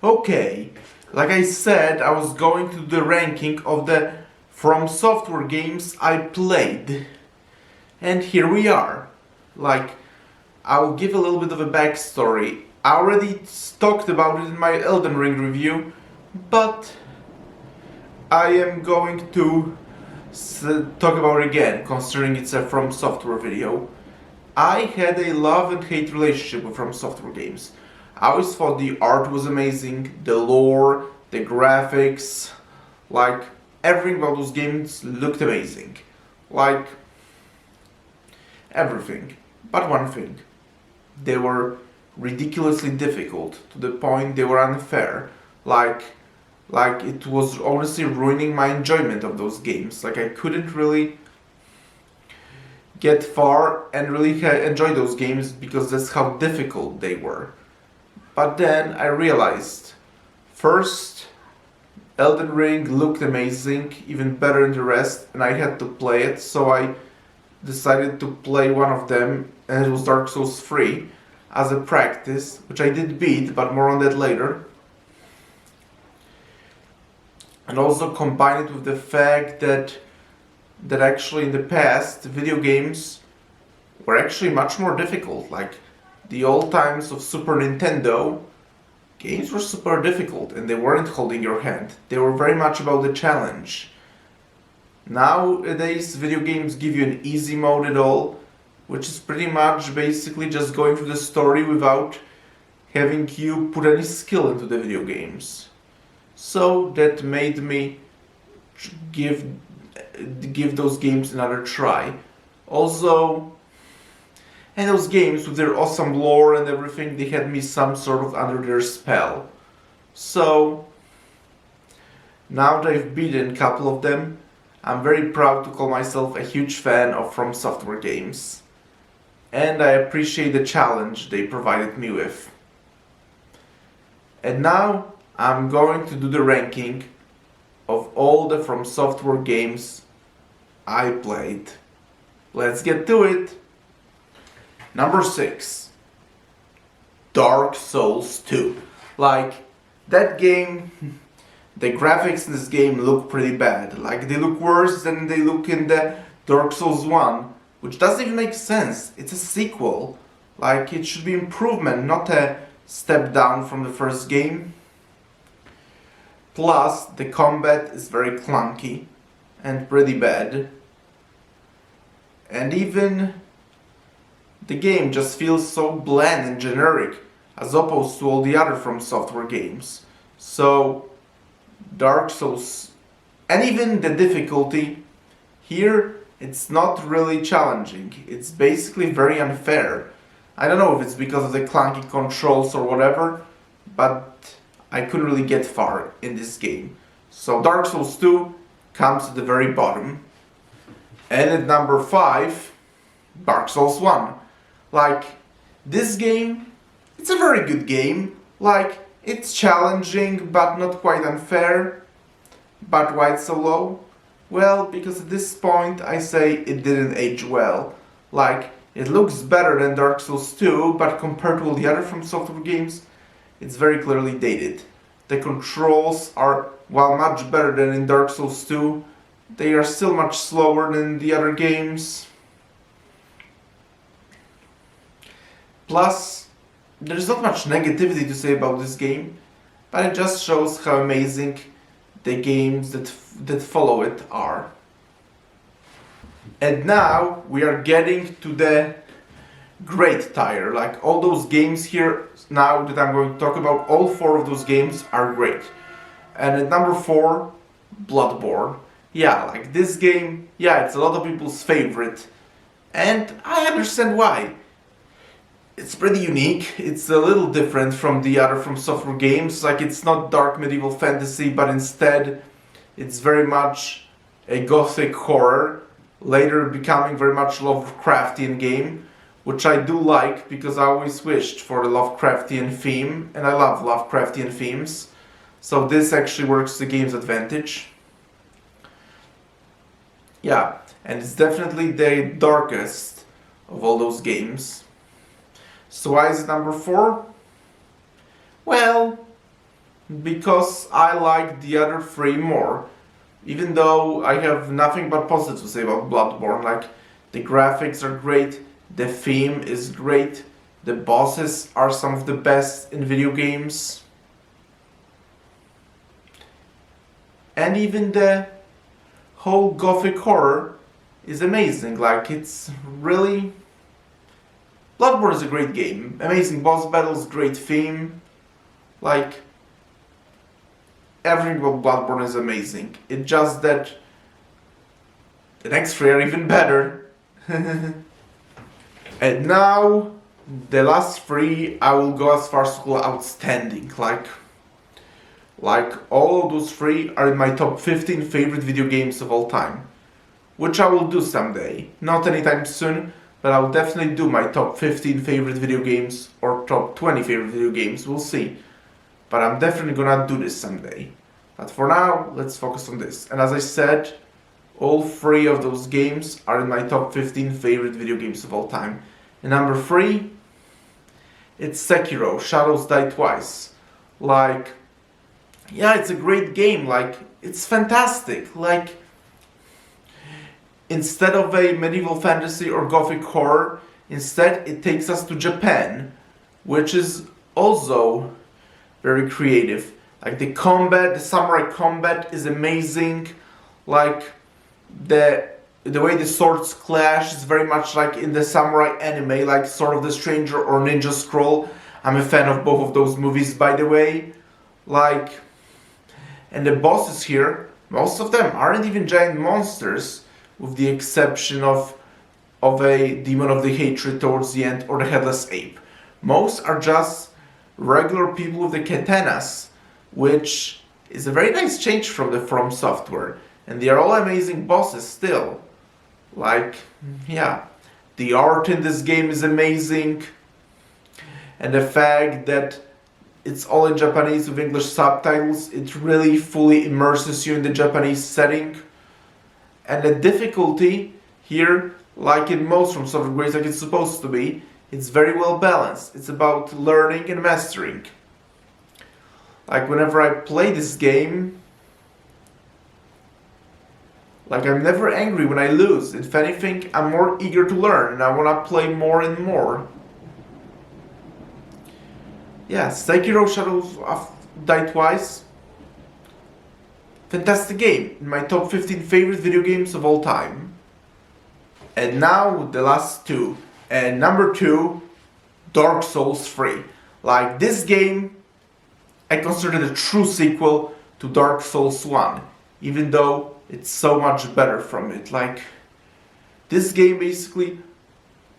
Okay, like I said, I was going to do the ranking of the FromSoftware games I played. And here we are. Like, I'll give a little bit of a backstory. I already talked about it in my Elden Ring review, but I am going to talk about it again, considering it's a FromSoftware video. I had a love and hate relationship with FromSoftware games. I always thought the art was amazing, the lore, the graphics, like everything about those games looked amazing. Like everything. But one thing, they were ridiculously difficult to the point they were unfair. Like it was honestly ruining my enjoyment of those games. Like I couldn't really get far and really enjoy those games because that's how difficult they were. But then I realized, first, Elden Ring looked amazing, even better than the rest, and I had to play it, so I decided to play one of them, and it was Dark Souls 3, as a practice, which I did beat, but more on that later. And also combine it with the fact that actually in the past, video games were actually much more difficult. Like the old times of Super Nintendo, games were super difficult and they weren't holding your hand. They were very much about the challenge. Nowadays, video games give you an easy mode at all, which is pretty much basically just going through the story without having you put any skill into the video games. So that made me give those games another try. Also, and those games with their awesome lore and everything, they had me some sort of under their spell. So, now that I've beaten a couple of them, I'm very proud to call myself a huge fan of FromSoftware games. And I appreciate the challenge they provided me with. And now, I'm going to do the ranking of all the FromSoftware games I played. Let's get to it. Number 6. Dark Souls 2. Like, that game, the graphics in this game look pretty bad. Like, they look worse than they look in the Dark Souls 1, which doesn't even make sense. It's a sequel. Like, it should be improvement, not a step down from the first game. Plus, the combat is very clunky and pretty bad. And even the game just feels so bland and generic as opposed to all the other FromSoftware games. So, Dark Souls, and even the difficulty, here it's not really challenging. It's basically very unfair. I don't know if it's because of the clunky controls or whatever, but I couldn't really get far in this game. So Dark Souls 2 comes at the very bottom. And at number 5, Dark Souls 1. Like, this game, it's a very good game. Like, it's challenging but not quite unfair. But why it's so low? Well, because at this point I say it didn't age well. Like, it looks better than Dark Souls 2, but compared to all the other FromSoftware games, it's very clearly dated. The controls are, while much better than in Dark Souls 2, they are still much slower than the other games. Plus, there's not much negativity to say about this game, but it just shows how amazing the games that follow it are. And now we are getting to the great tier. Like all those games here now that I'm going to talk about, all 4 of those games are great. And at number 4, Bloodborne. Yeah, like this game, yeah, it's a lot of people's favorite. And I understand why. It's pretty unique. It's a little different from the other FromSoftware games. Like it's not dark medieval fantasy, but instead it's very much a gothic horror, later becoming very much Lovecraftian game, which I do like because I always wished for a Lovecraftian theme, and I love Lovecraftian themes. So this actually works to the game's advantage. Yeah, and it's definitely the darkest of all those games. So why is it number 4? Well, because I like the other three more. Even though I have nothing but positive to say about Bloodborne, like the graphics are great, the theme is great, the bosses are some of the best in video games, and even the whole gothic horror is amazing. Like, it's really... Bloodborne is a great game. Amazing boss battles, great theme. Like, everything about Bloodborne is amazing. It's just that the next three are even better. And now, the last three, I will go as far as to call outstanding. Like all of those three are in my top 15 favorite video games of all time. Which I will do someday. Not anytime soon, but I will definitely do my top 15 favorite video games or top 20 favorite video games. We'll see. But I'm definitely gonna do this someday. But for now, let's focus on this. And as I said, all three of those games are in my top 15 favorite video games of all time. And number 3, it's Sekiro, Shadows Die Twice. Like, yeah, it's a great game. Like, it's fantastic. Like, instead of a medieval fantasy or gothic horror, instead it takes us to Japan, which is also very creative. Like, the combat, the samurai combat is amazing. Like, the way the swords clash is very much like in the samurai anime, like Sword of the Stranger or Ninja Scroll. I'm a fan of both of those movies, by the way. Like, and the bosses here, most of them aren't even giant monsters, with the exception of a Demon of the Hatred towards the end or the Headless Ape. Most are just regular people with the katanas, which is a very nice change from the FromSoftware. And they are all amazing bosses still. Like, yeah, the art in this game is amazing. And the fact that it's all in Japanese with English subtitles, it really fully immerses you in the Japanese setting. And the difficulty here, like in most FromSoftware games, like it's supposed to be, it's very well balanced. It's about learning and mastering. Like, whenever I play this game, like, I'm never angry when I lose. If anything, I'm more eager to learn and I want to play more and more. Yeah, Sekiro Shadows Die Twice. Fantastic game. In my top 15 favorite video games of all time. And now the last two. And number 2, Dark Souls 3. Like, this game, I consider it a true sequel to Dark Souls 1. Even though it's so much better from it. Like, this game basically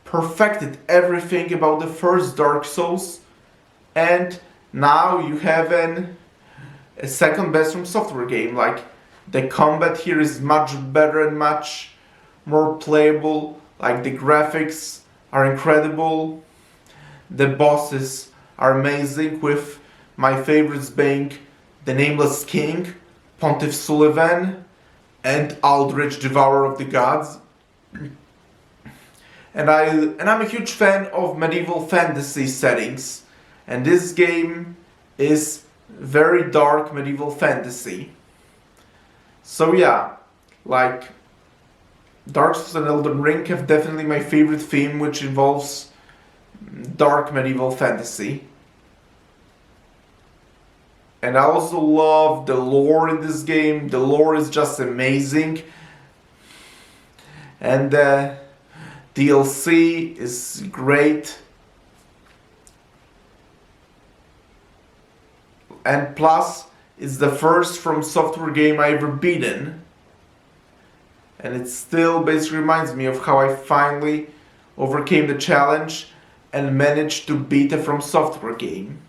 perfected everything about the first Dark Souls, and now you have a second best FromSoftware game. Like, the combat here is much better and much more playable. Like, the graphics are incredible, the bosses are amazing, with my favorites being the Nameless King, Pontiff Sullivan, and Aldrich, Devourer of the Gods. And I'm a huge fan of medieval fantasy settings, and this game is very dark medieval fantasy. So yeah, like, Dark Souls and Elden Ring have definitely my favorite theme, which involves dark medieval fantasy. And I also love the lore in this game. The lore is just amazing. And the DLC is great. And plus, it's the first FromSoftware game I ever beaten. And it still basically reminds me of how I finally overcame the challenge and managed to beat a FromSoftware game.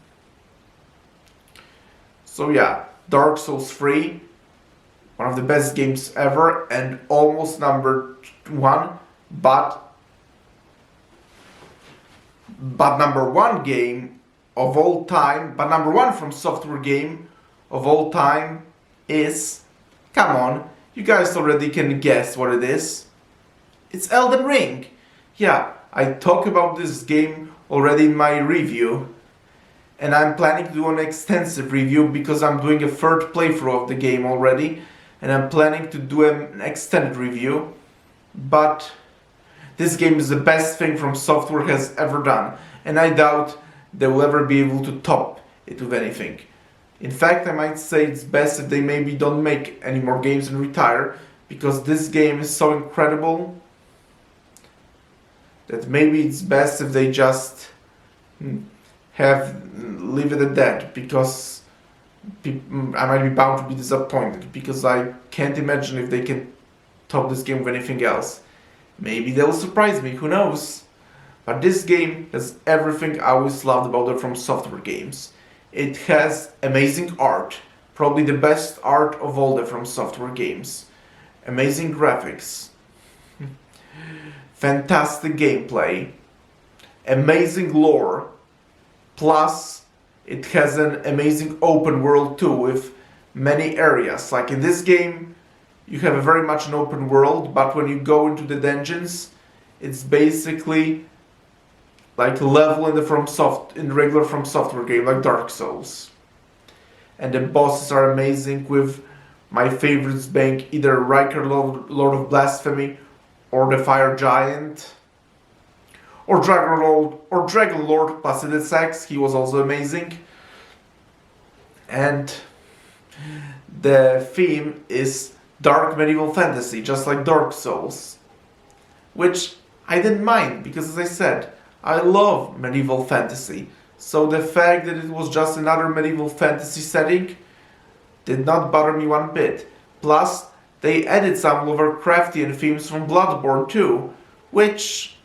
So yeah, Dark Souls 3, one of the best games ever and almost number 1, but number 1 game of all time, but number 1 FromSoftware game of all time is, come on, you guys already can guess what it is. It's Elden Ring. Yeah, I talked about this game already in my review. and I'm planning to do an extensive review because I'm doing a third playthrough of the game already, and I'm planning to do an extended review. But this game is the best thing FromSoftware has ever done, and I doubt they will ever be able to top it with anything. In fact, I might say it's best if they maybe don't make any more games and retire, because this game is so incredible that maybe it's best if they just leave it at that, because I might be bound to be disappointed, because I can't imagine if they can top this game with anything else. Maybe they'll surprise me, who knows? But this game has everything I always loved about the FromSoftware games. It has amazing art, probably the best art of all the FromSoftware games. Amazing graphics, fantastic gameplay, amazing lore, plus it has an amazing open world too, with many areas. Like in this game, you have a very much an open world, but when you go into the dungeons, it's basically like a level in the regular FromSoftware game, like Dark Souls. And the bosses are amazing, with my favorites being either Riker, Lord of Blasphemy, or the Fire Giant, or Dragon Lord Placidus X. He was also amazing. And the theme is dark medieval fantasy, just like Dark Souls, which I didn't mind, because as I said, I love medieval fantasy. So the fact that it was just another medieval fantasy setting did not bother me one bit. Plus, they added some Lovecraftian themes from Bloodborne too, which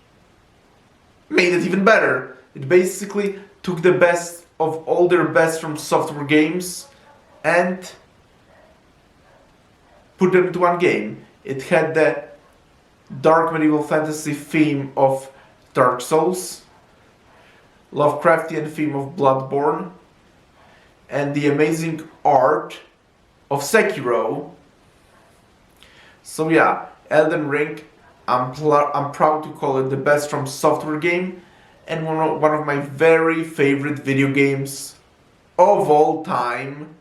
made it even better. It basically took the best of all their best FromSoftware games and put them into one game. It had the dark medieval fantasy theme of Dark Souls, Lovecraftian theme of Bloodborne, and the amazing art of Sekiro. So yeah, Elden Ring, I'm proud to call it the best FromSoftware game, and one of my very favorite video games of all time.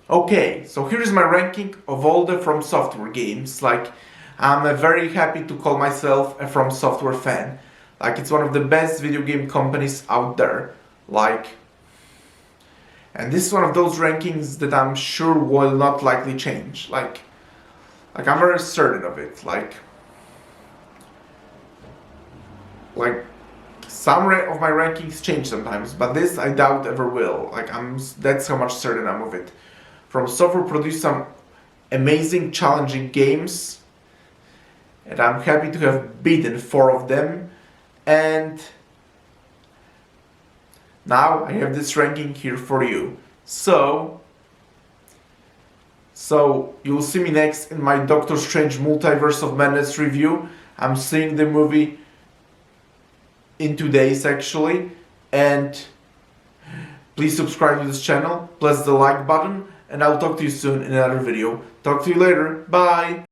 Okay, so here's my ranking of all the FromSoftware games. Like, I'm very happy to call myself a FromSoftware fan. Like, it's one of the best video game companies out there. Like, and this is one of those rankings that I'm sure will not likely change. Like I'm very certain of it. Like some of my rankings change sometimes, but this I doubt ever will. Like, that's how much certain I'm of it. FromSoftware produced some amazing, challenging games, and I'm happy to have beaten 4 of them. And now I have this ranking here for you. So you'll see me next in my Doctor Strange Multiverse of Madness review. I'm seeing the movie in 2 days actually, and please subscribe to this channel, press the like button, and I'll talk to you soon in another video. Talk to you later, bye!